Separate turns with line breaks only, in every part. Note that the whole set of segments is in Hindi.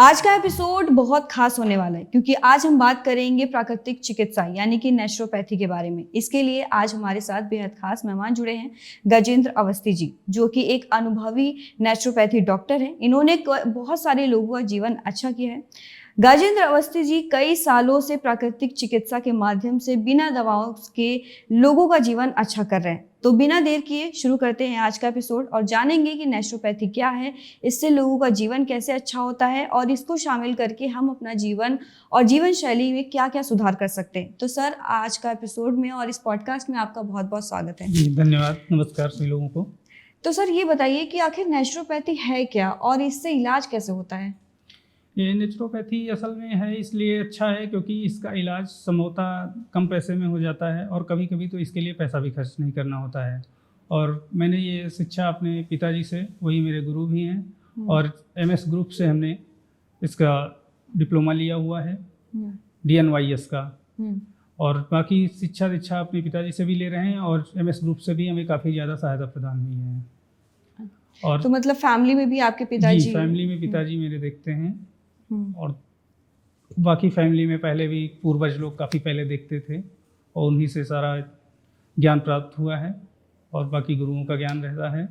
आज का एपिसोड बहुत खास होने वाला है क्योंकि आज हम बात करेंगे प्राकृतिक चिकित्सा यानी कि नेचुरोपैथी के बारे में। इसके लिए आज हमारे साथ बेहद खास मेहमान जुड़े हैं गजेंद्र अवस्थी जी, जो कि एक अनुभवी नेचुरोपैथी डॉक्टर हैं। इन्होंने बहुत सारे लोगों का जीवन अच्छा किया है। गजेंद्र अवस्थी जी कई सालों से प्राकृतिक चिकित्सा के माध्यम से बिना दवाओं के लोगों का जीवन अच्छा कर रहे हैं। तो बिना देर किए शुरू करते हैं आज का एपिसोड और जानेंगे कि नेचुरोपैथी क्या है, इससे लोगों का जीवन कैसे अच्छा होता है और इसको शामिल करके हम अपना जीवन और जीवन शैली में क्या क्या सुधार कर सकते हैं। तो सर, आज का एपिसोड में और इस पॉडकास्ट में आपका बहुत बहुत स्वागत है।
जी धन्यवाद, नमस्कार सभी लोगों को।
तो सर, ये बताइए कि आखिर नेचुरोपैथी है क्या और इससे इलाज कैसे होता है?
ये नेचुरोपैथी असल में है इसलिए अच्छा है क्योंकि इसका इलाज संभवतः कम पैसे में हो जाता है और कभी कभी तो इसके लिए पैसा भी खर्च नहीं करना होता है। और मैंने ये शिक्षा अपने पिताजी से, वही मेरे गुरु भी हैं, और MS ग्रुप से हमने इसका डिप्लोमा लिया हुआ है, DNYS का। और बाकी शिक्षा अपने पिताजी से भी ले रहे हैं और MS ग्रुप से भी हमें काफ़ी ज़्यादा सहायता प्रदान हुई है। और
तो मतलब फैमिली में भी आपके पिताजी?
जी, फैमिली में पिताजी मेरे देखते हैं और बाकी फैमिली में पहले भी पूर्वज लोग काफ़ी पहले देखते थे और उन्हीं से सारा ज्ञान प्राप्त हुआ है और बाकी गुरुओं का ज्ञान रहता है।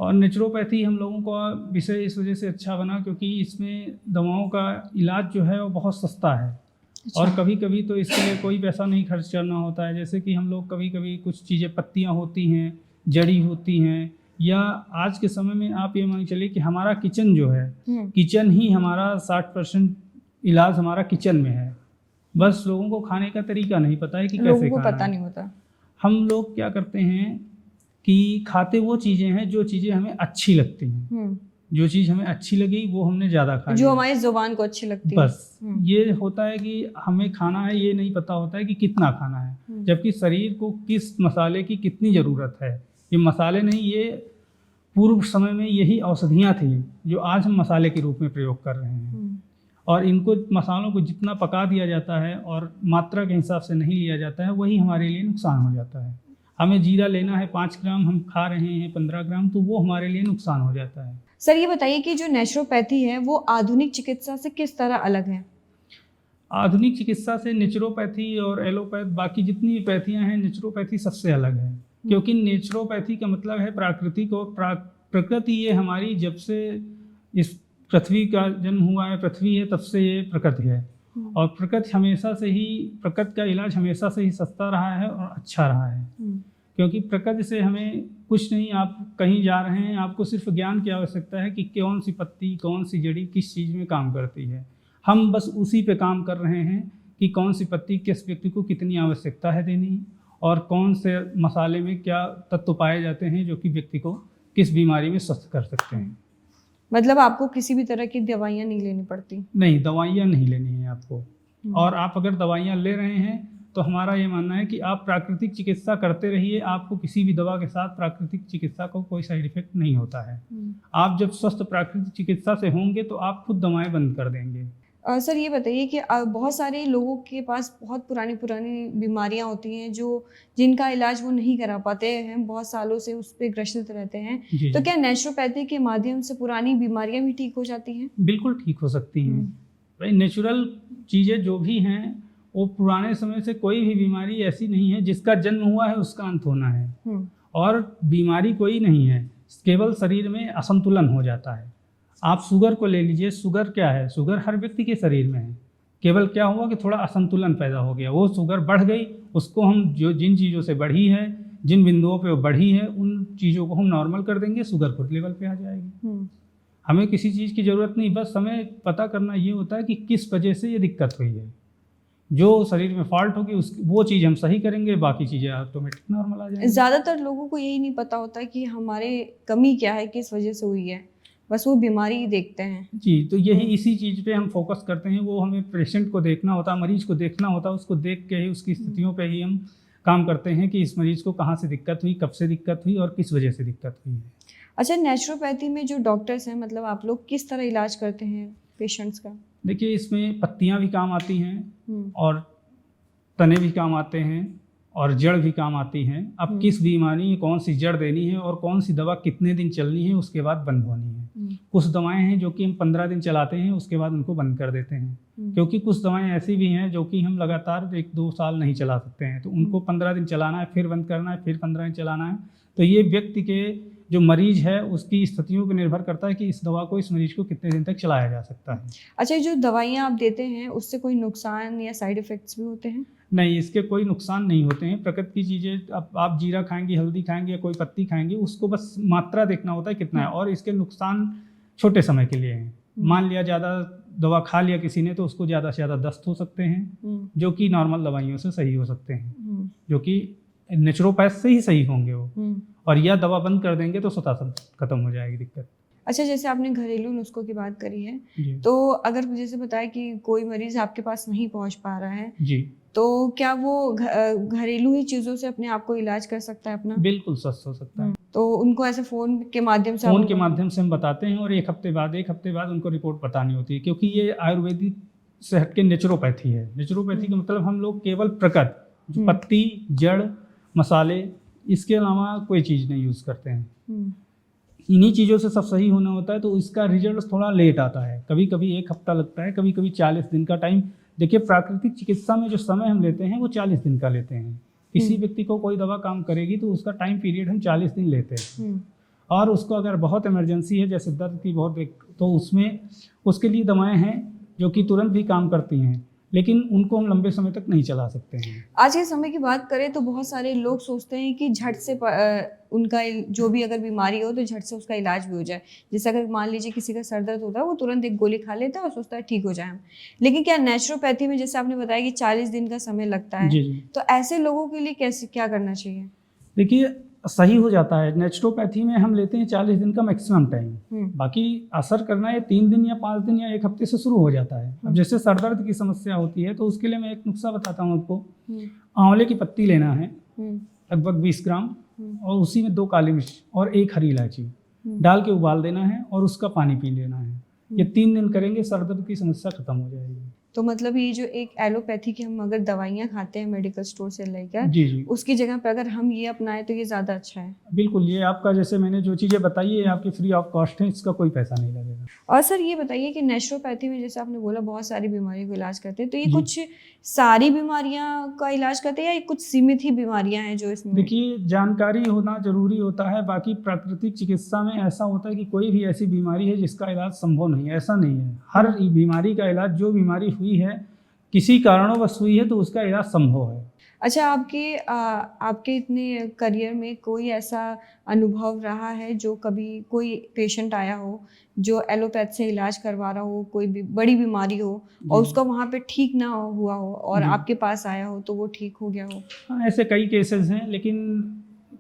और नेचुरोपैथी हम लोगों का विषय इस वजह से अच्छा बना क्योंकि इसमें दवाओं का इलाज जो है वो बहुत सस्ता है। अच्छा। और कभी कभी तो इसके लिए कोई पैसा नहीं खर्च करना होता है। जैसे कि हम लोग कभी कभी कुछ चीज़ें, पत्तियाँ होती हैं, जड़ी होती हैं, या आज के समय में आप ये मान चलिए कि हमारा किचन जो है, किचन ही हमारा 60% इलाज हमारा किचन में है। बस लोगों को खाने का तरीका नहीं पता है कि कैसे
लोगों को
खाना
पता
है।
नहीं होता।
हम लोग क्या करते हैं कि खाते वो चीज़ें हैं जो चीज़ें हमें अच्छी लगती हैं। जो चीज़ हमें अच्छी लगी वो हमने ज़्यादा खा
जो हमारी जुबान को अच्छी लगती है।
बस ये होता है कि हमें खाना है, ये नहीं पता होता है कि कितना खाना है। जबकि शरीर को किस मसाले की कितनी ज़रूरत है, ये मसाले नहीं, ये पूर्व समय में यही औषधियाँ थी जो आज हम मसाले के रूप में प्रयोग कर रहे हैं। और इनको, मसालों को जितना पका दिया जाता है और मात्रा के हिसाब से नहीं लिया जाता है, वही हमारे लिए नुकसान हो जाता है। हमें जीरा लेना है 5 ग्राम, हम खा रहे हैं 15 ग्राम, तो वो हमारे लिए नुकसान हो जाता है।
सर, ये बताइए कि जो नेचुरोपैथी है वो आधुनिक चिकित्सा से किस तरह अलग है?
आधुनिक चिकित्सा से नेचुरोपैथी और एलोपैथ, बाकी जितनी भी पैथियाँ हैं, नेचुरोपैथी सबसे अलग है। क्योंकि नेचुरोपैथी का मतलब है प्राकृतिक और प्रकृति। ये हमारी जब से इस पृथ्वी का जन्म हुआ है, पृथ्वी है, तब से ये प्रकृति है। और प्रकृति हमेशा से ही, प्रकृति का इलाज हमेशा से ही सस्ता रहा है और अच्छा रहा है। क्योंकि प्रकृति से हमें कुछ नहीं, आप कहीं जा रहे हैं, आपको सिर्फ ज्ञान की आवश्यकता है कि कौन सी पत्ती, कौन सी जड़ी किस चीज़ में काम करती है। हम बस उसी पे काम कर रहे हैं कि कौन सी पत्ती किस व्यक्ति को कितनी आवश्यकता है देनी, और कौन से मसाले में क्या तत्व पाए जाते हैं जो कि व्यक्ति को किस बीमारी में स्वस्थ कर सकते हैं।
मतलब आपको किसी भी तरह की दवाइयाँ नहीं लेनी पड़ती?
नहीं, दवाइयाँ नहीं लेनी है आपको। और आप अगर दवाइयाँ ले रहे हैं तो हमारा ये मानना है कि आप प्राकृतिक चिकित्सा करते रहिए। आपको किसी भी दवा के साथ प्राकृतिक चिकित्सा को कोई साइड इफेक्ट नहीं होता है। आप जब स्वस्थ प्राकृतिक चिकित्सा से होंगे तो आप खुद दवाएं बंद कर देंगे।
सर, ये बताइए कि बहुत सारे लोगों के पास बहुत पुरानी बीमारियां होती हैं जिनका इलाज वो नहीं करा पाते हैं, बहुत सालों से उस पर ग्रसित रहते हैं। तो क्या नेचुरोपैथी के माध्यम से पुरानी बीमारियां भी ठीक हो जाती हैं?
बिल्कुल ठीक हो सकती हैं। भाई, नेचुरल चीज़ें जो भी हैं वो पुराने समय से, कोई भी बीमारी ऐसी नहीं है जिसका जन्म हुआ है उसका अंत होना है। और बीमारी कोई नहीं है, केवल शरीर में असंतुलन हो जाता है। आप शुगर को ले लीजिए, शुगर क्या है? शुगर हर व्यक्ति के शरीर में है। केवल क्या हुआ कि थोड़ा असंतुलन पैदा हो गया, वो शुगर बढ़ गई, उसको हम जिन चीज़ों से बढ़ी है, जिन बिंदुओं पे वो बढ़ी है, उन चीज़ों को हम नॉर्मल कर देंगे, शुगर खुद लेवल पे आ जाएगी। हमें किसी चीज़ की ज़रूरत नहीं, बस हमें पता करना ये होता है कि किस वजह से ये दिक्कत हुई है। जो शरीर में फॉल्ट होगी वो चीज़ हम सही करेंगे, बाकी चीज़ें ऑटोमेटिक नॉर्मल आ जाएंगी।
ज़्यादातर लोगों को यही नहीं पता होता कि हमारे कमी क्या है, किस वजह से हुई है, बस वो बीमारी ही देखते हैं।
जी, तो यही इसी चीज़ पे हम फोकस करते हैं। वो हमें पेशेंट को देखना होता है, मरीज को देखना होता है, उसको देख के ही, उसकी स्थितियों पे ही हम काम करते हैं कि इस मरीज को कहाँ से दिक्कत हुई, कब से दिक्कत हुई और किस वजह से दिक्कत हुई है।
अच्छा, नेचुरोपैथी में जो डॉक्टर्स हैं, मतलब आप लोग किस तरह इलाज करते हैं पेशेंट्स का?
देखिए, इसमें पत्तियाँ भी काम आती हैं और तने भी काम आते हैं और जड़ भी काम आती हैं। अब किस बीमारी में कौन सी जड़ देनी है और कौन सी दवा कितने दिन चलनी है, उसके बाद बंद होनी है। कुछ दवाएं हैं जो कि हम 15 दिन चलाते हैं, उसके बाद उनको बंद कर देते हैं, क्योंकि कुछ दवाएं ऐसी भी हैं जो कि हम लगातार 1-2 साल नहीं चला सकते हैं, तो उनको 15 दिन चलाना है, फिर बंद करना है, फिर 15 दिन चलाना है। तो ये व्यक्ति के जो मरीज है उसकी स्थितियों पर निर्भर करता है कि इस दवा को इस मरीज को कितने दिन तक चलाया जा सकता है।
अच्छा, जो दवाइयाँ आप देते हैं उससे कोई नुकसान या साइड इफ़ेक्ट्स भी होते हैं?
नहीं, इसके कोई नुकसान नहीं होते हैं। प्रकृति की चीज़ें, अब आप जीरा खाएंगे, हल्दी खाएंगे या कोई पत्ती खाएंगे, उसको बस मात्रा देखना होता है कितना है, और इसके नुकसान छोटे समय के लिए हैं। मान लिया ज़्यादा दवा खा लिया किसी ने तो उसको ज़्यादा से ज़्यादा दस्त हो सकते हैं, जो कि नॉर्मल दवाइयों से सही हो सकते हैं, जो कि नेचुरोपैथ से ही सही होंगे वो, और या दवा बंद कर देंगे तो स्वतः खत्म हो जाएगी दिक्कत।
अच्छा, जैसे आपने घरेलू नुस्खों की बात करी है, तो अगर जैसे बताया कि कोई मरीज आपके पास नहीं पहुंच पा रहा है
जी,
तो क्या वो घरेलू ही चीज़ों से अपने आप को इलाज कर सकता है अपना?
बिल्कुल स्वस्थ हो सकता है।
तो उनको ऐसे फ़ोन के माध्यम से
हम बताते हैं, और एक हफ्ते बाद उनको रिपोर्ट बतानी होती है, क्योंकि ये आयुर्वेदिक से हट के नेचुरोपैथी है। नेचुरोपैथी का मतलब हम लोग केवल प्रकृति, पत्ती, जड़, मसाले, इसके अलावा कोई चीज़ नहीं यूज़ करते हैं। इन्हीं चीज़ों से सब सही होना होता है, तो इसका रिजल्ट थोड़ा लेट आता है। कभी कभी 1 हफ्ता लगता है, कभी कभी 40 दिन का टाइम। देखिए, प्राकृतिक चिकित्सा में जो समय हम लेते हैं वो 40 दिन का लेते हैं। किसी व्यक्ति को कोई दवा काम करेगी तो उसका टाइम पीरियड हम 40 दिन लेते हैं, और उसको अगर बहुत इमरजेंसी है, जैसे दर्द की बहुत, तो उसमें उसके लिए दवाएं हैं जो कि तुरंत भी काम करती हैं, लेकिन उनको हम लंबे समय तक नहीं चला सकते हैं।
आज के समय की बात करें तो बहुत सारे लोग सोचते हैं कि झट से उनका जो भी अगर बीमारी हो तो झट से उसका इलाज भी हो जाए। जैसे अगर मान लीजिए किसी का सर दर्द होता है, वो तुरंत एक गोली खा लेता है और सोचता है ठीक हो जाए हम। लेकिन क्या नेचुरोपैथी में, जैसे आपने बताया कि 40 दिन का समय लगता है,
जी।
तो ऐसे लोगों के लिए कैसे क्या करना चाहिए?
देखिए, सही हो जाता है। नेचुरोपैथी में हम लेते हैं 40 दिन का मैक्सिमम टाइम, बाकी असर करना ये 3 दिन या 5 दिन या 1 हफ्ते से शुरू हो जाता है। अब जैसे सर दर्द की समस्या होती है तो उसके लिए मैं एक नुस्खा बताता हूँ आपको। आंवले की पत्ती लेना है, लगभग 20 ग्राम, और उसी में 2 काली मिर्च और 1 हरी इलायची डाल के उबाल देना है, और उसका पानी पी लेना है। ये 3 दिन करेंगे, सर दर्द की समस्या खत्म हो जाएगी।
तो मतलब ये जो एक एलोपैथी की हम अगर दवाइयाँ खाते हैं मेडिकल स्टोर से लेकर,
जी,
उसकी जगह पर अगर हम ये अपनाएं तो ये ज़्यादा अच्छा है।
बिल्कुल, ये आपका, जैसे मैंने जो चीज़ें बताई है, आपकी फ्री ऑफ कॉस्ट है, इसका कोई पैसा नहीं लगेगा।
और सर ये बताइए कि नेचुरोपैथी में, जैसे आपने बोला बहुत सारी बीमारियों का इलाज करते हैं, तो ये कुछ सारी बीमारियां का इलाज करते हैं या कुछ सीमित ही बीमारियां हैं जो इसमें?
देखिए, जानकारी होना जरूरी होता है। बाकी प्राकृतिक चिकित्सा में ऐसा होता है कि कोई भी ऐसी बीमारी है जिसका इलाज संभव नहीं है, ऐसा नहीं है। हर बीमारी का इलाज, जो बीमारी हुई है, किसी कारणवश हुई है, तो उसका इलाज संभव है।
अच्छा, आपके इतने करियर में कोई ऐसा अनुभव रहा है जो कभी कोई पेशेंट आया हो जो एलोपैथ से इलाज करवा रहा हो, कोई भी बड़ी बीमारी हो और उसका वहाँ पे ठीक ना हुआ हो और आपके पास आया हो तो वो ठीक हो गया हो?
हाँ, ऐसे कई केसेस हैं, लेकिन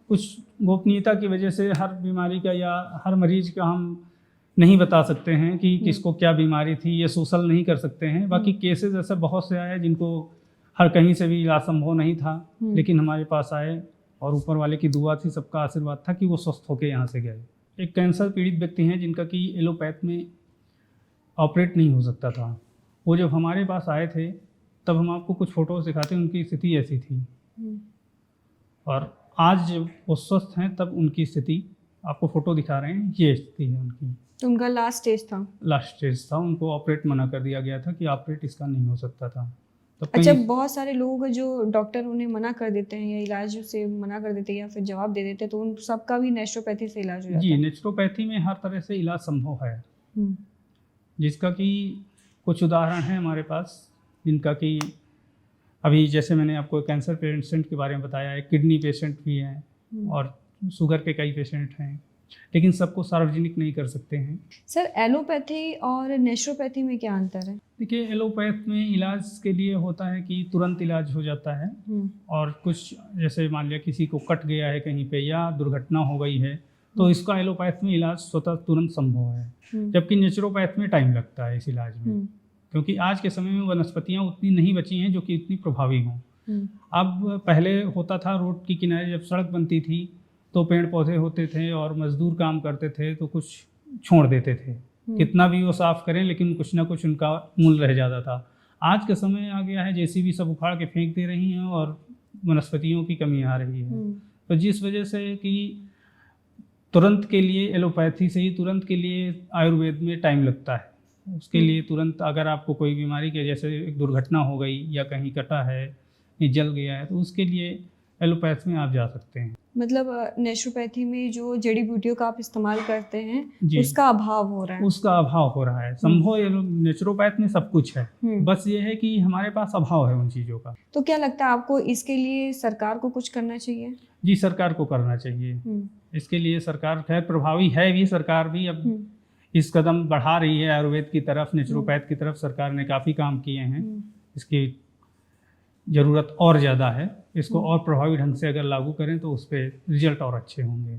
कुछ गोपनीयता की वजह से हर बीमारी का या हर मरीज का हम नहीं बता सकते हैं कि किसको क्या बीमारी थी, ये सोशल नहीं कर सकते हैं। बाकी केसेस ऐसे बहुत से आए जिनको हर कहीं से भी इलाज संभव नहीं था, लेकिन हमारे पास आए, और ऊपर वाले की दुआ थी, सबका आशीर्वाद था कि वो स्वस्थ होकर यहाँ से गए। एक कैंसर पीड़ित व्यक्ति हैं जिनका कि एलोपैथ में ऑपरेट नहीं हो सकता था। वो जब हमारे पास आए थे तब हम आपको कुछ फ़ोटोज़ दिखाते, उनकी स्थिति ऐसी थी, और आज जब वो स्वस्थ हैं तब उनकी स्थिति आपको फ़ोटो दिखा रहे हैं, ये स्थिति है उनकी।
तो उनका लास्ट स्टेज था,
उनको ऑपरेट मना कर दिया गया था कि ऑपरेट इसका नहीं हो सकता था।
अच्छा, बहुत सारे लोगों का जो डॉक्टर उन्हें मना कर देते हैं या इलाज से मना कर देते हैं या फिर जवाब दे देते हैं, तो उन सबका भी नेचुरोपैथी से इलाज हो जाता है?
जी, नेचुरोपैथी में हर तरह से इलाज संभव है, जिसका कि कुछ उदाहरण है हमारे पास, जिनका कि अभी जैसे मैंने आपको कैंसर पेशेंट के बारे में बताया है, किडनी पेशेंट भी हैं और शुगर के कई पेशेंट हैं, लेकिन सबको सार्वजनिक नहीं कर सकते हैं।
सर, एलोपैथी और नेचुरोपैथी में क्या अंतर है? देखिए,
एलोपैथ में इलाज के लिए होता है कि तुरंत इलाज हो जाता है, और कुछ जैसे मान लिया किसी को कट गया है कहीं पे या दुर्घटना हो गई है, तो इसका एलोपैथ में इलाज स्वतः तुरंत संभव है, जबकि नेचुरोपैथ में टाइम लगता है इस इलाज में, क्योंकि आज के समय में वनस्पतियाँ उतनी नहीं बची हैं जो कि इतनी प्रभावी हों। अब पहले होता था, रोड की किनारे जब सड़क बनती थी तो पेड़ पौधे होते थे और मजदूर काम करते थे, तो कुछ छोड़ देते थे, कितना भी वो साफ करें लेकिन कुछ ना कुछ उनका मूल रह जाता था। आज का समय आ गया है, जेसीबी सब उखाड़ के फेंक दे रही हैं और वनस्पतियों की कमी आ रही है। तो जिस वजह से कि तुरंत के लिए एलोपैथी से ही तुरंत के लिए आयुर्वेद में टाइम लगता है। उसके लिए तुरंत अगर आपको कोई बीमारी के जैसे एक दुर्घटना हो गई या कहीं कटा है या जल गया है, तो उसके लिए एलोपैथ में आप जा सकते हैं।
मतलब नेचुरोपैथी में जो जड़ी बूटियों का आप इस्तेमाल करते हैं
जी।
उसका अभाव हो रहा है।
उसका अभाव हो रहा है। संभव नेचुरोपैथ में सब कुछ है, बस ये है कि हमारे पास अभाव है उन चीज़ों का।
तो क्या लगता है आपको इसके लिए सरकार को कुछ करना चाहिए?
जी, सरकार को करना चाहिए। इसके लिए सरकार खैर प्रभावी है भी, सरकार भी अब इस कदम बढ़ा रही है आयुर्वेद की तरफ, नेचुरोपैथ की तरफ। सरकार ने काफ़ी काम किए हैं। इसकी ज़रूरत और ज़्यादा है। इसको और प्रभावी ढंग से अगर लागू करें तो उस पर रिजल्ट और अच्छे होंगे।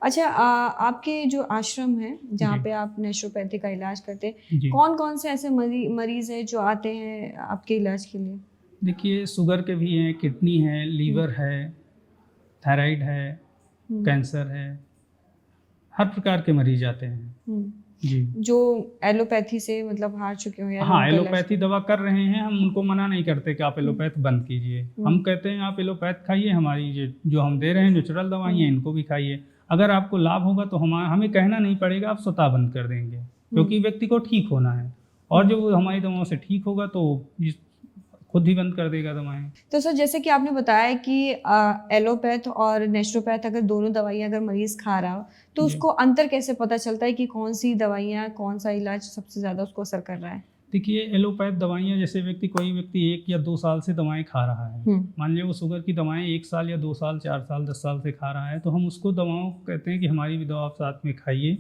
अच्छा, आपके जो आश्रम है जहाँ पे आप नेचुरोपैथी का इलाज करते हैं, कौन कौन से ऐसे मरीज हैं जो आते हैं आपके इलाज के लिए?
देखिए, शुगर के भी हैं, किडनी है, लीवर है, थायराइड है, कैंसर है, हर प्रकार के मरीज आते हैं। जी। जो
एलोपैथी से मतलब हार चुके हो या
हाँ, एलोपैथी दवा कर रहे हैं, हम उनको मना नहीं करते कि आप एलोपैथ बंद कीजिए। हम कहते हैं आप एलोपैथ खाइए, हमारी जो हम दे रहे हैं नेचुरल दवाइयाँ इनको भी खाइए। अगर आपको लाभ होगा तो हमें कहना नहीं पड़ेगा, आप स्वतः बंद कर देंगे, क्योंकि व्यक्ति को ठीक होना है। और जो हमारी दवाओं से ठीक होगा तो खुद ही बंद कर देगा दवाएं।
तो सर, जैसे कि आपने बताया कि एलोपैथ और नेचुरोपैथ अगर दोनों दवाइयाँ अगर मरीज खा रहा हो तो उसको अंतर कैसे पता चलता है कि कौन सी दवाइयाँ, कौन सा इलाज सबसे ज़्यादा उसको असर कर रहा है?
देखिए, एलोपैथ दवाइयाँ जैसे कोई व्यक्ति 1 या 2 साल से दवाएं खा रहा है, मान लीजिए वो शुगर की दवाएं 1 साल या 2 साल, 4 साल, 10 साल से खा रहा है, तो हम उसको दवाओं कहते हैं कि हमारी भी दवा आप साथ में खाइए।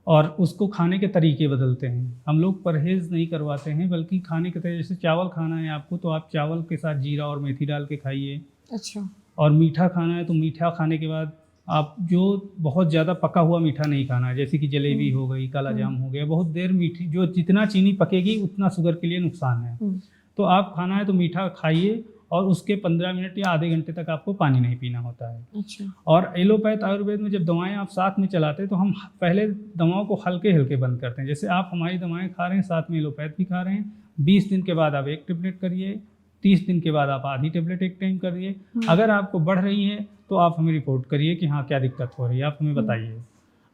और उसको खाने के तरीके बदलते हैं। हम लोग परहेज़ नहीं करवाते हैं, बल्कि खाने के तरीके, जैसे चावल खाना है आपको तो आप चावल के साथ जीरा और मेथी डाल के खाइए।
अच्छा।
और मीठा खाना है तो मीठा खाने के बाद आप जो बहुत ज़्यादा पका हुआ मीठा नहीं खाना है, जैसे कि जलेबी हो गई, काला जाम हो गया, बहुत देर मीठी, जो जितना चीनी पकेगी उतना शुगर के लिए नुकसान है। तो आप खाना है तो मीठा खाइए और उसके 15 मिनट या आधे घंटे तक आपको पानी नहीं पीना होता है।
अच्छा।
और एलोपैथ आयुर्वेद में जब दवाएं आप साथ में चलाते हैं तो हम पहले दवाओं को हल्के हल्के बंद करते हैं। जैसे आप हमारी दवाएं खा रहे हैं, साथ में एलोपैथ भी खा रहे हैं, 20 दिन के बाद आप 1 टेबलेट करिए, 30 दिन के बाद आप आधी टेबलेट एक टाइम करिए। अगर आपको बढ़ रही है तो आप हमें रिपोर्ट करिए कि हाँ क्या दिक्कत हो रही है, आप हमें बताइए।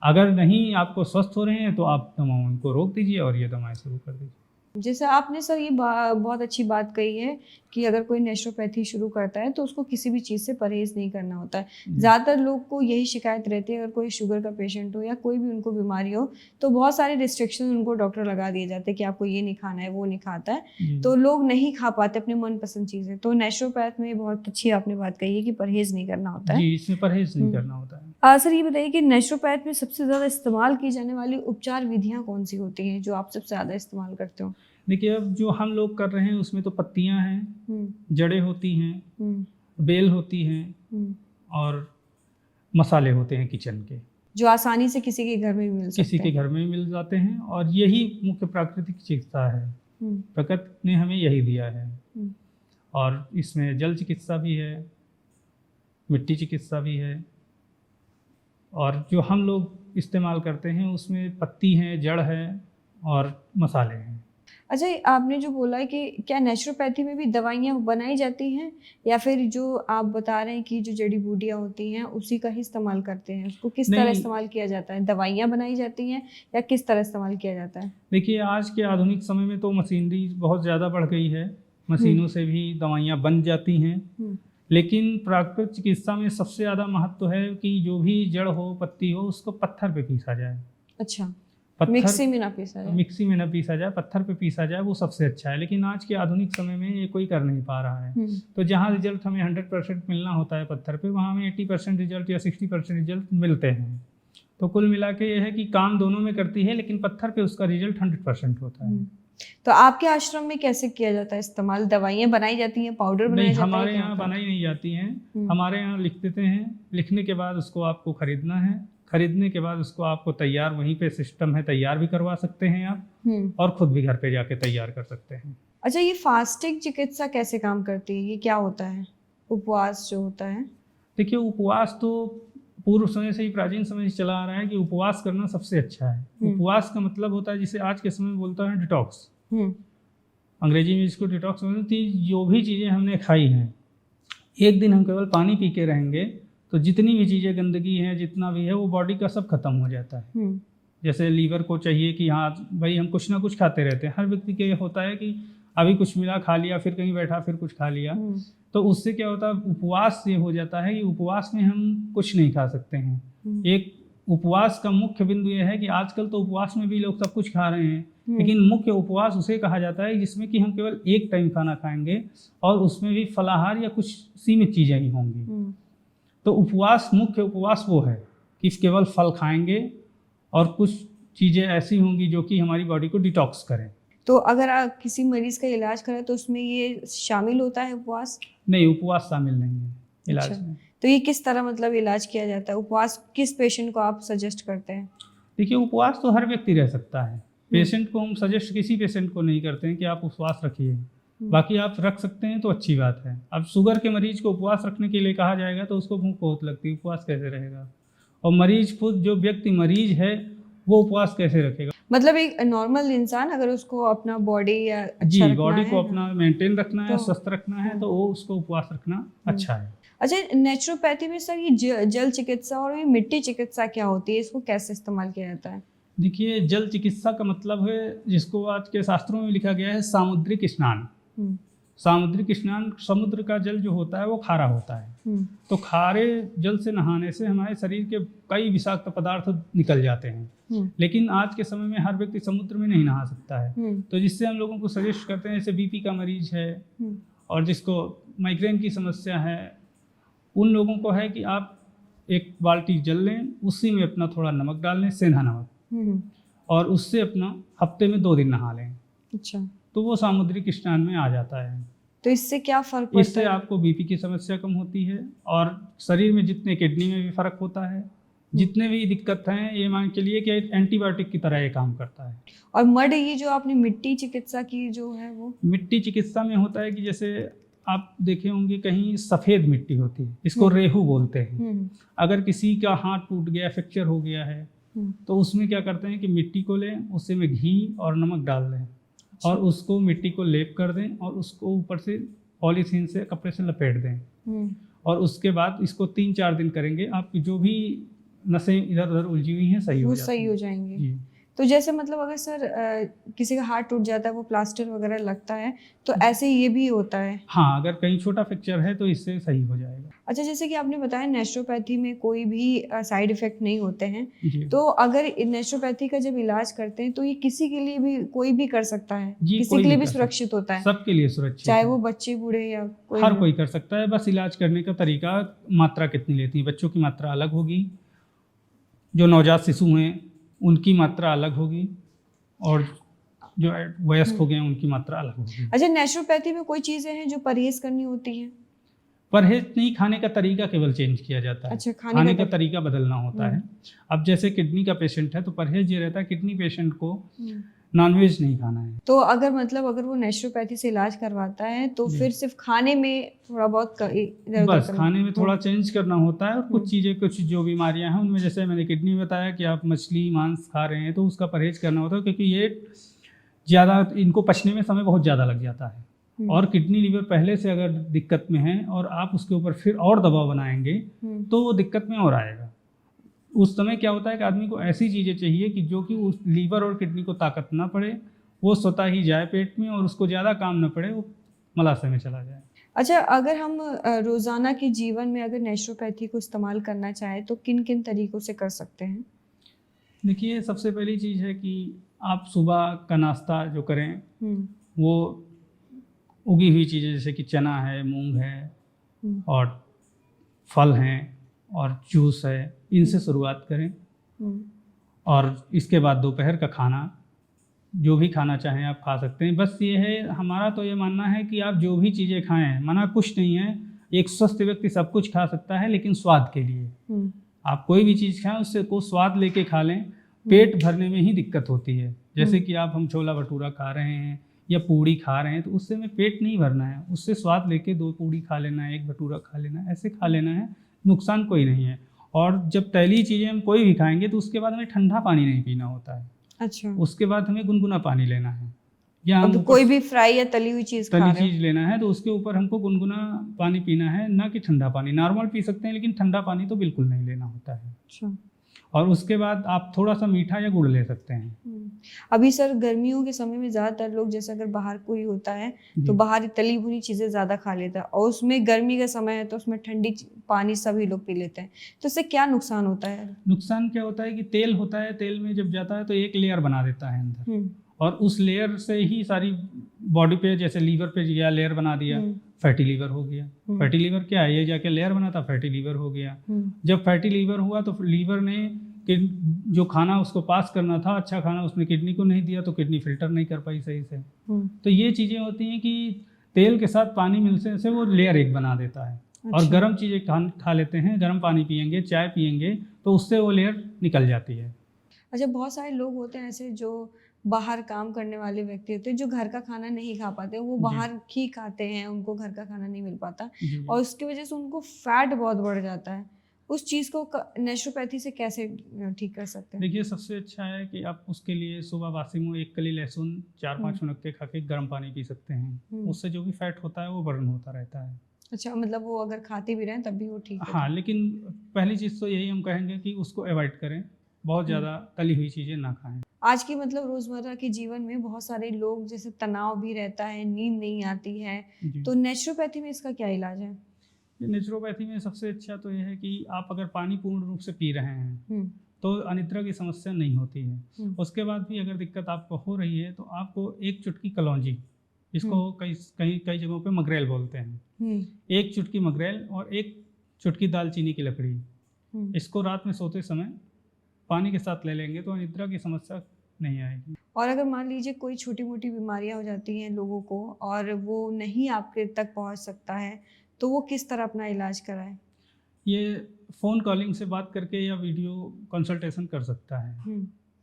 अगर नहीं आपको स्वस्थ हो रहे हैं तो आप दवाओं को रोक दीजिए और ये दवाएं शुरू कर दीजिए।
जैसे आपने सर ये बहुत अच्छी बात कही है कि अगर कोई नेचुरोपैथी शुरू करता है तो उसको किसी भी चीज़ से परहेज़ नहीं करना होता है। ज़्यादातर लोग को यही शिकायत रहती है, अगर कोई शुगर का पेशेंट हो या कोई भी उनको बीमारी हो तो बहुत सारे रिस्ट्रिक्शन उनको डॉक्टर लगा दिए जाते हैं कि आपको ये नहीं खाना है, वो नहीं खाता है, तो लोग नहीं खा पाते अपने मनपसंद चीज़ें। तो नेचुरोपैथ में बहुत अच्छी आपने बात कही है कि परहेज़ नहीं करना होता है।
जी, इसमें परहेज़ नहीं करना होता है।
सर, ये बताइए कि नेचुरोपैथ में सबसे ज़्यादा इस्तेमाल की जाने वाली उपचार विधियाँ कौन सी होती हैं जो आप सबसे ज़्यादा इस्तेमाल करते हो?
देखिए, अब जो हम लोग कर रहे हैं उसमें तो पत्तियां हैं, जड़ें होती हैं, बेल होती हैं और मसाले होते हैं किचन के,
जो आसानी से किसी के घर में मिल सकते हैं।
किसी के घर में मिल जाते हैं और यही मुख्य प्राकृतिक चिकित्सा है। प्रकृति ने हमें यही दिया है। और इसमें जल चिकित्सा भी है, मिट्टी चिकित्सा भी है, और जो हम लोग इस्तेमाल करते हैं उसमें पत्ती है, जड़ है और मसाले हैं।
अच्छा, आपने जो बोला है कि क्या नेचुरोपैथी में भी दवाइयाँ बनाई जाती हैं या फिर जो आप बता रहे हैं कि जो जड़ी बूटियाँ होती हैं उसी का ही इस्तेमाल करते हैं? उसको किस तरह इस्तेमाल किया जाता है? दवाइयाँ बनाई जाती हैं या किस तरह इस्तेमाल किया जाता है?
देखिए, आज के आधुनिक समय में तो मशीनरी बहुत ज़्यादा बढ़ गई है, मशीनों से भी दवाइयाँ बन जाती हैं। लेकिन प्राकृतिक चिकित्सा में सबसे ज़्यादा महत्व है कि जो भी जड़ हो, पत्ती हो, उसको पत्थर पे पीसा जाए।
अच्छा, मिक्सी में ना पीसा जाए?
मिक्सी में ना पीसा जाए, पत्थर पे पीसा जाए, वो सबसे अच्छा है। लेकिन आज के आधुनिक समय में ये कोई कर नहीं पा रहा है। तो जहाँ रिजल्ट हमें 100% मिलना होता है पत्थर पे, वहाँ हमें 80% रिजल्ट या 60% रिजल्ट मिलते हैं। तो कुल मिला के ये है कि काम दोनों में करती है, लेकिन पत्थर पे उसका रिजल्ट 100% होता है।
तो आपके आश्रम में कैसे किया जाता है इस्तेमाल? दवाइयाँ बनाई जाती हैं, पाउडर बनाया जाता है?
हमारे यहाँ बनाई नहीं जाती हैं। हमारे यहाँ लिख देते हैं, लिखने के बाद उसको आपको खरीदना है, खरीदने के बाद उसको आपको तैयार, वहीं पे सिस्टम है, तैयार भी करवा सकते हैं आप, और खुद भी घर पे जाके तैयार कर सकते हैं।
अच्छा, ये फास्टिंग चिकित्सा कैसे काम करती है? ये क्या होता है, उपवास जो होता है?
देखिए, उपवास तो पूर्व समय से ही, प्राचीन समय से चला आ रहा है कि उपवास करना सबसे अच्छा है। उपवास का मतलब होता है, जिसे आज के समय में बोलता है डिटॉक्स, अंग्रेजी में इसको डिटॉक्स बोलते हैं। जो भी चीज़ें हमने खाई हैं एक दिन हम केवल पानी पी के रहेंगे तो जितनी भी चीज़ें गंदगी है, जितना भी है, वो बॉडी का सब खत्म हो जाता है। जैसे लीवर को चाहिए कि हाँ भाई हम कुछ ना कुछ खाते रहते हैं, हर व्यक्ति के होता है कि अभी कुछ मिला खा लिया, फिर कहीं बैठा फिर कुछ खा लिया, तो उससे क्या होता है, उपवास ये हो जाता है कि उपवास में हम कुछ नहीं खा सकते हैं। एक उपवास का मुख्य बिंदु ये है कि आजकल तो उपवास में भी लोग सब कुछ खा रहे हैं, लेकिन मुख्य उपवास उसे कहा जाता है जिसमें कि हम केवल एक टाइम खाना खाएंगे और उसमें भी फलाहार या कुछ सीमित चीज़ें ही होंगी। तो उपवास, मुख्य उपवास वो है कि केवल फल खाएंगे और कुछ चीज़ें ऐसी होंगी जो कि हमारी बॉडी को डिटॉक्स करें।
तो अगर आप किसी मरीज का इलाज करें तो उसमें ये शामिल होता है उपवास?
नहीं, उपवास शामिल नहीं है इलाज में।
तो ये किस तरह मतलब इलाज किया जाता है? उपवास किस पेशेंट को आप सजेस्ट करते हैं?
देखिए, उपवास तो हर व्यक्ति रह सकता है। पेशेंट को हम सजेस्ट किसी पेशेंट को नहीं करते हैं कि आप उपवास रखिए। बाकी आप रख सकते हैं तो अच्छी बात है। अब शुगर के मरीज को उपवास रखने के लिए कहा जाएगा तो उसको भूख बहुत लगती है, उपवास कैसे रहेगा? और मरीज खुद, जो व्यक्ति मरीज है, वो उपवास कैसे रखेगा?
मतलब एक नॉर्मल इंसान अगर उसको अपना बॉडी या अच्छा रखना
बॉडी
है,
को अपना मेंटेन रखना है,
तो
स्वस्थ रखना है, तो वो उसको उपवास रखना अच्छा है।
अच्छा, नेचुरोपैथी में सर ये जल चिकित्सा और ये मिट्टी चिकित्सा क्या होती है? इसको कैसे इस्तेमाल किया जाता है?
देखिए, जल चिकित्सा का मतलब है, जिसको आज के शास्त्रों में लिखा गया है, सामुद्रिक स्नान। सामुद्रिक स्नान, समुद्र का जल जो होता है वो खारा होता है। तो खारे जल से नहाने से हमारे शरीर के कई विषाक्त पदार्थ निकल जाते हैं। लेकिन आज के समय में हर व्यक्ति समुद्र में नहीं नहा सकता है, तो जिससे हम लोगों को सजेस्ट करते हैं, जैसे बीपी का मरीज है और जिसको माइग्रेन की समस्या है, उन लोगों को है कि आप एक बाल्टी जल लें, उसी में अपना थोड़ा नमक डाल लें, सेंधा नमक, और उससे अपना हफ्ते में 2 दिन नहा लें।
अच्छा,
तो वो सामुद्रिक स्नान में आ जाता है।
तो इससे क्या फर्क पड़ता है?
इससे आपको बीपी की समस्या कम होती है और शरीर में जितने, किडनी में भी फर्क होता है, जितने भी दिक्कत हैं, ये मान के लिए कि एंटीबायोटिक की तरह ये काम करता है।
और मड, ये जो आपने मिट्टी चिकित्सा की जो है, वो
मिट्टी चिकित्सा में होता है कि जैसे आप देखे होंगे कहीं सफ़ेद मिट्टी होती है, इसको रेहू बोलते हैं। अगर किसी का हाथ टूट गया, फ्रैक्चर हो गया है, तो उसमें क्या करते हैं कि मिट्टी को लें, उससे में घी और नमक डाल दें और उसको मिट्टी को लेप कर दें और उसको ऊपर से पॉलीथीन से, कपड़े से लपेट दें और उसके बाद इसको 3-4 दिन करेंगे, आपकी जो भी नसें इधर उधर उलझी हुई हैं सही हो
जाएंगी।
जी।
तो जैसे मतलब अगर सर किसी का हाथ टूट जाता है, वो प्लास्टर वगैरह लगता है, तो ऐसे ये भी होता है?
हाँ, अगर कहीं छोटा फ्रैक्चर है तो इससे सही हो जाएगा।
अच्छा, जैसे कि आपने बताया नेचुरोपैथी में कोई भी साइड इफेक्ट नहीं होते हैं,
जी।
तो अगर नेचुरोपैथी का जब इलाज करते हैं तो ये किसी के लिए भी, कोई भी कर सकता है? किसी के लिए भी सुरक्षित होता है?
सबके लिए सुरक्षित,
चाहे वो बच्चे, बूढ़े या कोई?
हर कोई कर सकता है। बस इलाज करने का तरीका, मात्रा कितनी लेती है, बच्चों की मात्रा अलग होगी, जो नवजात शिशु हैं उनकी मात्रा अलग होगी, और जो वयस्क हो गए उनकी मात्रा अलग होगी।
अच्छा, नेचुरोपैथी में कोई चीज़ें हैं जो परहेज करनी होती हैं?
परहेज नहीं, खाने का तरीका केवल चेंज किया जाता है।
अच्छा,
खाने का तरीका बदलना होता है। अब जैसे किडनी का पेशेंट है तो परहेज ये रहता है, किडनी पेशेंट को नॉनवेज नहीं खाना है।
तो अगर मतलब अगर वो नेचुरोपैथी से इलाज करवाता है तो फिर सिर्फ खाने में थोड़ा बहुत
बस खाने में थोड़ा चेंज करना होता है, और कुछ चीज़ें, कुछ जो बीमारियां हैं उनमें, जैसे मैंने किडनी में बताया कि आप मछली मांस खा रहे हैं तो उसका परहेज करना होता है, क्योंकि ये ज़्यादा, इनको पचने में समय बहुत ज़्यादा लग जाता है। और किडनी लीवर पहले से अगर दिक्कत में है और आप उसके ऊपर फिर और दबाव बनाएंगे तो वो दिक्कत में और आएगा। उस समय क्या होता है कि आदमी को ऐसी चीज़ें चाहिए कि जो कि उस लीवर और किडनी को ताकत ना पड़े, वो स्वतः ही जाए पेट में और उसको ज़्यादा काम ना पड़े, वो मलाशय में चला जाए।
अच्छा, अगर हम रोज़ाना के जीवन में अगर नेचुरोपैथी को इस्तेमाल करना चाहें तो किन किन तरीक़ों से कर सकते हैं?
देखिए, सबसे पहली चीज़ है कि आप सुबह का नाश्ता जो करें वो उगी हुई चीज़ें, जैसे कि चना है, मूंग है और फल हैं और जूस है, इनसे शुरुआत करें। और इसके बाद दोपहर का खाना, जो भी खाना चाहें आप खा सकते हैं। बस ये है, हमारा तो ये मानना है कि आप जो भी चीज़ें खाएं, मना कुछ नहीं है। एक स्वस्थ व्यक्ति सब कुछ खा सकता है, लेकिन स्वाद के लिए। आप कोई भी चीज़ खाएं, उससे को स्वाद लेके खा लें। पेट भरने में ही दिक्कत होती है। जैसे कि आप, हम छोला भटूरा खा रहे हैं या पूड़ी खा रहे हैं, तो उससे में पेट नहीं भरना है, उससे स्वाद लेके 2 पूड़ी खा लेना है, 1 भटूरा खा लेना है, ऐसे खा लेना है, नुकसान कोई नहीं है। और जब तैली चीज़ें हम कोई भी खाएंगे तो उसके बाद हमें ठंडा पानी नहीं पीना होता है।
अच्छा।
उसके बाद हमें गुनगुना पानी लेना है। या हम
अब कोई भी फ्राई या तली हुई चीज खा
तली
रहे हो।
चीज लेना है तो उसके ऊपर हमको गुनगुना पानी पीना है, ना कि ठंडा पानी। नॉर्मल पी सकते हैं लेकिन ठंडा पानी तो बिल्कुल नहीं लेना होता है।
अच्छा।
और उसके बाद आप थोड़ा सा मीठा या गुड़ ले सकते हैं।
अभी सर गर्मियों के समय में ज्यादातर लोग, जैसे अगर बाहर कोई होता है तो
जी।
बाहर ही तली भुनी चीजें ज्यादा खा लेता है, और उसमें गर्मी का समय है तो उसमें ठंडी पानी सभी लोग पी लेते हैं, तो इससे क्या नुकसान होता है?
नुकसान क्या होता है कि तेल होता है, तेल में जब जाता है तो एक लेयर बना देता है अंदर, और उस लेयर से ही सारी बॉडी पे, जैसे लीवर पे गया लेयर बना दिया, फैटी लीवर हो गया। फैटी लीवर क्या है? ये जाके लेयर बना था, फैटी लीवर हो गया। जब फैटी लीवर हुआ तो लीवर ने जो खाना उसको पास करना था, अच्छा खाना, उसने किडनी को नहीं दिया, तो किडनी फिल्टर नहीं कर पाई सही से। तो ये चीज़ें होती हैं कि तेल के साथ पानी मिलने से वो लेयर एक बना देता है। और
अच्छा।
गर्म चीज़ें खा लेते हैं, गर्म पानी पियेंगे, चाय पियेंगे, तो उससे वो लेयर निकल जाती है।
अच्छा, बहुत सारे लोग होते हैं ऐसे जो बाहर काम करने वाले व्यक्ति होते हैं जो घर का खाना नहीं खा पाते, वो
जी।
बाहर ही खाते हैं, उनको घर का खाना नहीं मिल पाता,
जी।
और उसकी वजह से उनको फैट बहुत बढ़ जाता है। उस चीज़ को नेचुरोपैथी से कैसे ठीक कर सकते हैं?
देखिए, सबसे अच्छा है कि आप उसके लिए सुबह वासी मुँह 1 कली लहसुन 4-5 मुनक्के खा के गर्म पानी पी सकते हैं। उससे जो भी फैट होता है वो बर्न होता रहता है।
अच्छा, मतलब वो अगर खाते भी रहें तब भी वो ठीक है?
हाँ, लेकिन पहली चीज़ तो यही हम कहेंगे कि उसको अवॉइड करें, बहुत ज़्यादा तली हुई चीज़ें ना खाएं।
आज की मतलब रोज़मर्रा के जीवन में बहुत सारे लोग, जैसे तनाव भी रहता है, नींद नहीं आती है,
जी।
तो नेचुरोपैथी में इसका क्या इलाज है?
नेचुरोपैथी में सबसे अच्छा तो ये है कि आप अगर पानी पूर्ण रूप से पी रहे हैं तो अनिद्रा की समस्या नहीं होती है। उसके बाद भी अगर दिक्कत आपको हो रही है तो आपको एक चुटकी कलौंजी, इसको कई जगहों पे मगरेल बोलते हैं, एक चुटकी मगरेल और एक चुटकी दालचीनी की लकड़ी, इसको रात में सोते समय पानी के साथ ले लेंगे तो अनिद्रा की समस्या नहीं आएगी।
और अगर मान लीजिए कोई छोटी मोटी बीमारियां हो जाती हैं लोगों को और वो नहीं आपके तक पहुंच सकता है, तो वो किस तरह अपना इलाज कराए?
ये फ़ोन कॉलिंग से बात करके या वीडियो कंसल्टेशन कर सकता है।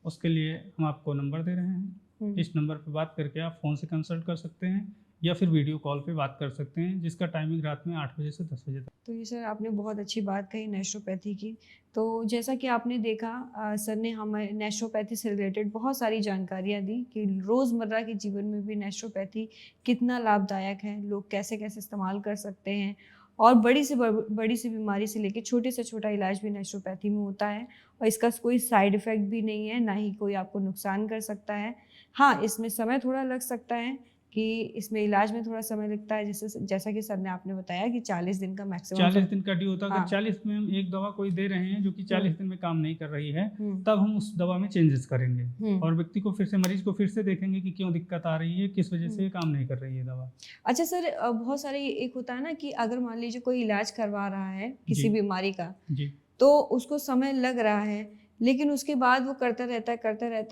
उसके लिए हम आपको नंबर दे रहे हैं, इस नंबर पे बात करके आप फ़ोन से कंसल्ट कर सकते हैं या फिर वीडियो कॉल पे बात कर सकते हैं, जिसका टाइमिंग रात में 8 बजे से 10 बजे तक।
तो ये सर आपने बहुत अच्छी बात कही नेचुरोपैथी की। तो जैसा कि आपने देखा, सर ने हमें नेचुरोपैथी से रिलेटेड बहुत सारी जानकारियाँ दी कि रोज़मर्रा के जीवन में भी नेचुरोपैथी कितना लाभदायक है, लोग कैसे कैसे इस्तेमाल कर सकते हैं, और बड़ी सी बीमारी से लेकर छोटे से छोटा इलाज भी नेचुरोपैथी में होता है, और इसका कोई साइड इफ़ेक्ट भी नहीं है, ना ही कोई आपको नुकसान कर सकता है। हाँ, इसमें समय थोड़ा लग सकता है कि इसमें इलाज में थोड़ा समय लगता है, जैसा कि सर ने आपने बताया कि 40 दिन का मैक्सिमम
40 दिन का ड्यू होता है।
हाँ।
अगर 40 में हम एक दवा कोई दे रहे हैं जो कि 40 दिन में काम नहीं कर रही है, तब हम उस दवा में चेंजेस करेंगे और व्यक्ति को फिर से, मरीज को फिर से देखेंगे कि क्यों दिक्कत आ रही है, किस वजह से काम नहीं कर रही है दवा।
अच्छा सर, बहुत सारे एक होता है ना कि अगर मान लीजिए कोई इलाज करवा रहा है किसी
जी।
बीमारी का,
जी।
तो उसको समय लग रहा है, लेकिन उसके बाद वो करता रहता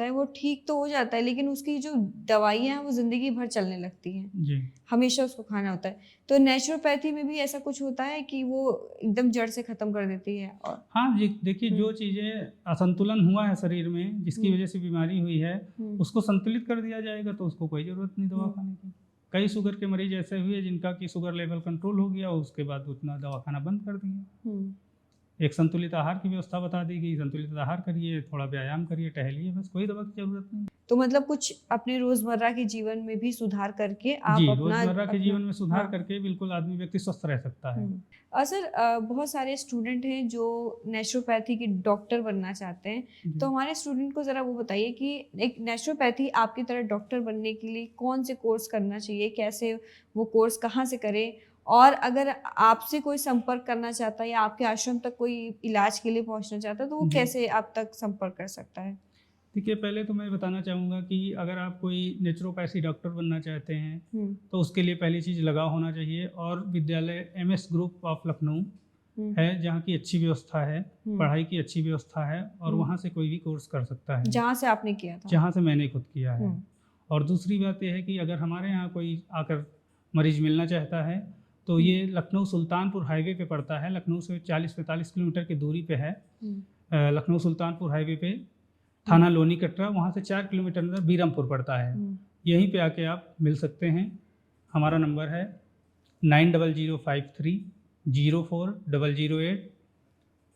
है, वो ठीक तो हो जाता है, लेकिन उसकी जो दवाइयाँ हैं वो ज़िंदगी भर चलने लगती हैं।
जी।
हमेशा उसको खाना होता है। तो नेचुरोपैथी में भी ऐसा कुछ होता है कि वो एकदम जड़ से ख़त्म कर देती है? और
हाँ जी, देखिए, जो चीज़ें असंतुलन हुआ है शरीर में, जिसकी वजह से बीमारी हुई है, उसको संतुलित कर दिया जाएगा तो उसको कोई ज़रूरत नहीं दवा खाने की। कई शुगर के मरीज ऐसे हुए जिनका कि शुगर लेवल कंट्रोल हो गया, उसके बाद उतना दवा खाना बंद कर दिया। एक संतुलित आहार की व्यवस्था बता दी गई, संतुलित आहार करिए, थोड़ा व्यायाम करिए, टहलिए, बस कोई दवा की जरूरत नहीं।
तो मतलब कुछ अपने रोज़मर्रा के जीवन में भी सुधार करके आप
जी,
अपना
रोजमर्रा के जीवन में सुधार
हाँ।
करके बिल्कुल आदमी व्यक्ति स्वस्थ रह सकता है।
और सर, बहुत सारे स्टूडेंट हैं जो नेचुरोपैथी के डॉक्टर बनना चाहते हैं, तो हमारे स्टूडेंट को ज़रा वो बताइए कि एक नेचुरोपैथी आपकी तरह डॉक्टर बनने के लिए कौन से कोर्स करना चाहिए, कैसे वो कोर्स कहाँ से करें, और अगर आपसे कोई संपर्क करना चाहता है या आपके आश्रम तक कोई इलाज के लिए पहुंचना चाहता है, तो वो कैसे आप तक संपर्क कर सकता है?
देखिए, पहले तो मैं बताना चाहूँगा कि अगर आप कोई नेचुरोपैथी डॉक्टर बनना चाहते हैं तो उसके लिए पहली चीज़ लगाव होना चाहिए, और विद्यालय MS ग्रुप ऑफ लखनऊ है, जहाँ की अच्छी व्यवस्था है, पढ़ाई की अच्छी व्यवस्था है, और वहाँ से कोई भी कोर्स कर सकता है।
जहाँ से आपने किया था?
जहाँ से मैंने खुद किया है। और दूसरी बात यह है कि अगर हमारे यहाँ कोई आकर मरीज मिलना चाहता है तो ये लखनऊ सुल्तानपुर हाईवे पे पड़ता है, लखनऊ से 40-45 किलोमीटर की दूरी पे है। लखनऊ सुल्तानपुर हाईवे पे थाना लोनी कटरा, वहाँ से 4 किलोमीटर अंदर बीरमपुर पड़ता है। यहीं पे आके आप मिल सकते हैं। हमारा नंबर है 9053040008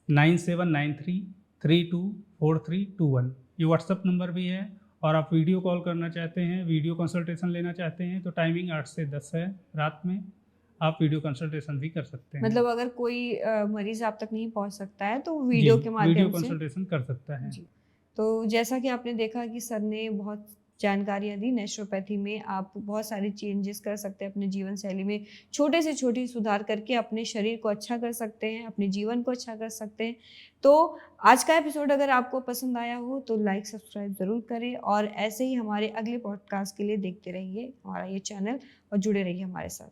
9793324321। ये व्हाट्सअप नंबर भी है, और आप वीडियो कॉल करना चाहते हैं, वीडियो कंसल्टेशन लेना चाहते हैं तो टाइमिंग 8 से 10 है रात में, आप वीडियो कंसल्टेशन भी कर सकते हैं।
मतलब अगर कोई मरीज आप तक नहीं पहुंच सकता है तो
जी,
वीडियो के
वीडियो
माध्यम से।
कंसल्टेशन कर सकता है।
जी। तो जैसा कि आपने देखा कि सर ने बहुत जानकारियां दी, नेचुरोपैथी में आप बहुत सारे चेंजेस कर सकते हैं अपने जीवन शैली में, छोटे से छोटी सुधार करके अपने शरीर को अच्छा कर सकते हैं, अपने जीवन को अच्छा कर सकते हैं। तो आज का एपिसोड अगर आपको पसंद आया हो तो लाइक सब्सक्राइब ज़रूर करें और ऐसे ही हमारे अगले पॉडकास्ट के लिए देखते रहिए हमारा ये चैनल और जुड़े रहिए हमारे साथ।